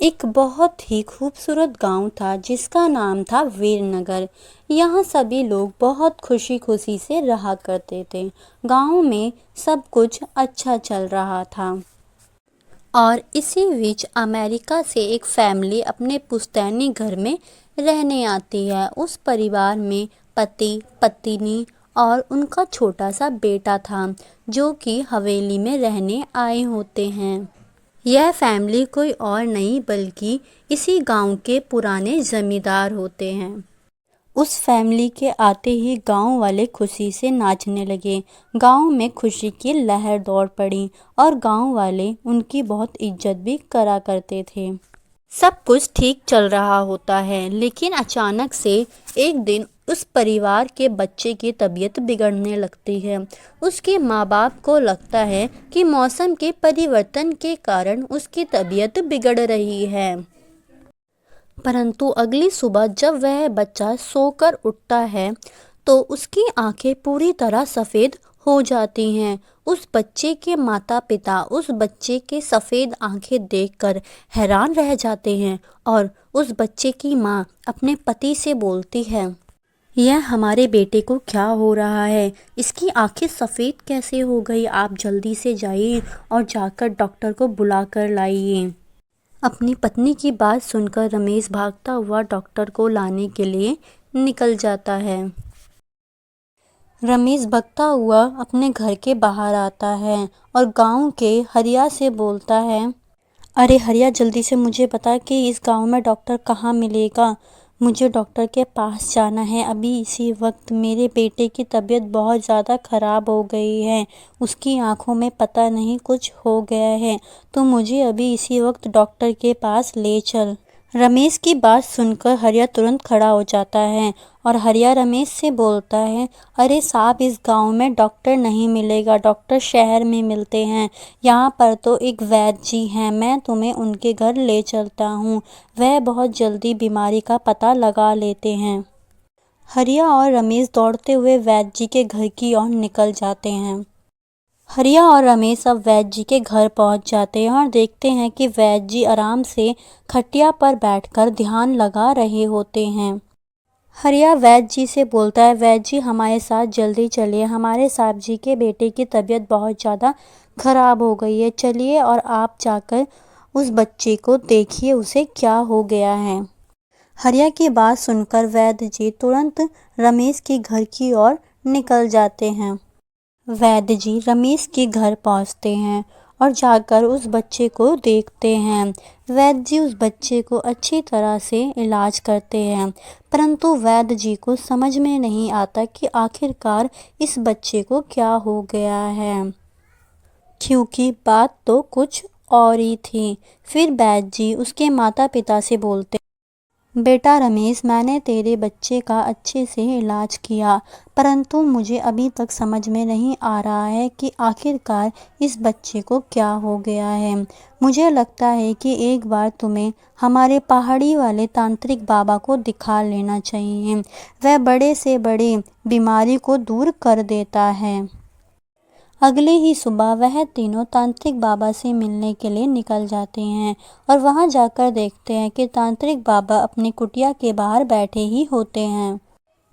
एक बहुत ही खूबसूरत गांव था जिसका नाम था वीरनगर। यहाँ सभी लोग बहुत खुशी खुशी से रहा करते थे। गांव में सब कुछ अच्छा चल रहा था और इसी बीच अमेरिका से एक फैमिली अपने पुश्तैनी घर में रहने आती है। उस परिवार में पति पत्नी और उनका छोटा सा बेटा था जो कि हवेली में रहने आए होते हैं। यह फैमिली कोई और नहीं बल्कि इसी गांव के पुराने जमींदार होते हैं। उस फैमिली के आते ही गांव वाले खुशी से नाचने लगे। गांव में खुशी की लहर दौड़ पड़ी और गांव वाले उनकी बहुत इज्जत भी करा करते थे। सब कुछ ठीक चल रहा होता है, लेकिन अचानक से एक दिन उस परिवार के बच्चे की तबीयत बिगड़ने लगती है। उसके माँ बाप को लगता है कि मौसम के परिवर्तन के कारण उसकी तबीयत बिगड़ रही है। परंतु अगली सुबह जब वह बच्चा सोकर उठता है तो उसकी आंखें पूरी तरह सफ़ेद हो जाती हैं। उस बच्चे के माता पिता उस बच्चे के सफ़ेद आंखें देखकर हैरान रह जाते हैं और उस बच्चे की माँ अपने पति से बोलती है, यह हमारे बेटे को क्या हो रहा है? इसकी आंखें सफ़ेद कैसे हो गई? आप जल्दी से जाइए और जाकर डॉक्टर को बुला कर लाइए। अपनी पत्नी की बात सुनकर रमेश भागता हुआ डॉक्टर को लाने के लिए निकल जाता है। रमेश भागता हुआ अपने घर के बाहर आता है और गांव के हरिया से बोलता है, अरे हरिया, जल्दी से मुझे बता कि इस गांव में डॉक्टर कहाँ मिलेगा। मुझे डॉक्टर के पास जाना है अभी इसी वक्त। मेरे बेटे की तबीयत बहुत ज़्यादा ख़राब हो गई है। उसकी आंखों में पता नहीं कुछ हो गया है, तो मुझे अभी इसी वक्त डॉक्टर के पास ले चल। रमेश की बात सुनकर हरिया तुरंत खड़ा हो जाता है और हरिया रमेश से बोलता है, अरे साहब, इस गांव में डॉक्टर नहीं मिलेगा, डॉक्टर शहर में मिलते हैं। यहाँ पर तो एक वैद्य जी हैं, मैं तुम्हें उनके घर ले चलता हूँ। वह बहुत जल्दी बीमारी का पता लगा लेते हैं। हरिया और रमेश दौड़ते हुए वैद्य जी के घर की ओर निकल जाते हैं। हरिया और रमेश अब वैद्य जी के घर पहुंच जाते हैं और देखते हैं कि वैद्य जी आराम से खटिया पर बैठकर ध्यान लगा रहे होते हैं। हरिया वैद्य जी से बोलता है, वैद्य जी हमारे साथ जल्दी चलिए, हमारे साहब जी के बेटे की तबीयत बहुत ज़्यादा खराब हो गई है। चलिए और आप जाकर उस बच्चे को देखिए, उसे क्या हो गया है। हरिया की बात सुनकर वैद्य जी तुरंत रमेश के घर की ओर निकल जाते हैं। वैद्य जी रमेश के घर पहुंचते हैं और जाकर उस बच्चे को देखते हैं। वैद्य जी उस बच्चे को अच्छी तरह से इलाज करते हैं, परंतु वैद्य जी को समझ में नहीं आता कि आखिरकार इस बच्चे को क्या हो गया है, क्योंकि बात तो कुछ और ही थी। फिर वैद्य जी उसके माता पिता से बोलते, बेटा रमेश, मैंने तेरे बच्चे का अच्छे से इलाज किया, परंतु मुझे अभी तक समझ में नहीं आ रहा है कि आखिरकार इस बच्चे को क्या हो गया है। मुझे लगता है कि एक बार तुम्हें हमारे पहाड़ी वाले तांत्रिक बाबा को दिखा लेना चाहिए। वह बड़े से बड़े बीमारी को दूर कर देता है। अगले ही सुबह वह तीनों तांत्रिक बाबा से मिलने के लिए निकल जाते हैं और वहां जाकर देखते हैं कि तांत्रिक बाबा अपनी कुटिया के बाहर बैठे ही होते हैं।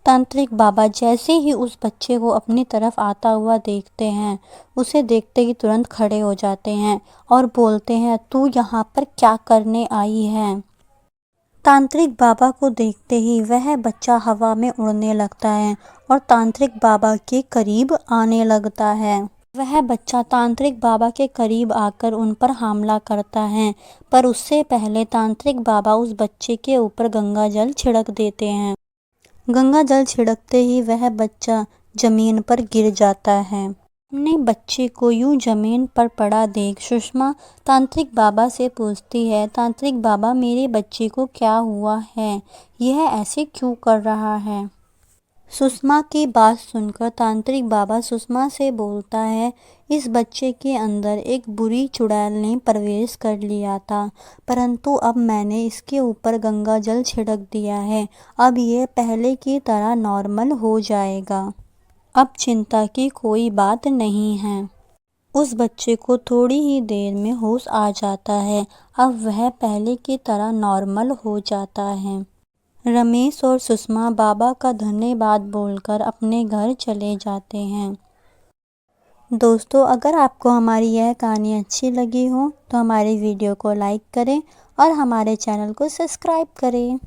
तांत्रिक बाबा जैसे ही उस बच्चे को अपनी तरफ आता हुआ देखते हैं, उसे देखते ही तुरंत खड़े हो जाते हैं और बोलते हैं, तू यहाँ पर क्या करने आई है? तांत्रिक बाबा को देखते ही वह बच्चा हवा में उड़ने लगता है और तांत्रिक बाबा के करीब आने लगता है। वह बच्चा तांत्रिक बाबा के करीब आकर उन पर हमला करता है, पर उससे पहले तांत्रिक बाबा उस बच्चे के ऊपर गंगा जल छिड़क देते हैं। गंगा जल छिड़कते ही वह बच्चा जमीन पर गिर जाता है। अपने बच्चे को यूं जमीन पर पड़ा देख सुषमा तांत्रिक बाबा से पूछती है, तांत्रिक बाबा, मेरे बच्चे को क्या हुआ है? यह ऐसे क्यों कर रहा है? सुषमा की बात सुनकर तांत्रिक बाबा सुषमा से बोलता है, इस बच्चे के अंदर एक बुरी चुड़ैल ने प्रवेश कर लिया था, परंतु अब मैंने इसके ऊपर गंगा जल छिड़क दिया है। अब ये पहले की तरह नॉर्मल हो जाएगा। अब चिंता की कोई बात नहीं है। उस बच्चे को थोड़ी ही देर में होश आ जाता है। अब वह पहले की तरह नॉर्मल हो जाता है। रमेश और सुषमा बाबा का धन्यवाद बोलकर अपने घर चले जाते हैं। दोस्तों, अगर आपको हमारी यह कहानी अच्छी लगी हो तो हमारी वीडियो को लाइक करें और हमारे चैनल को सब्सक्राइब करें।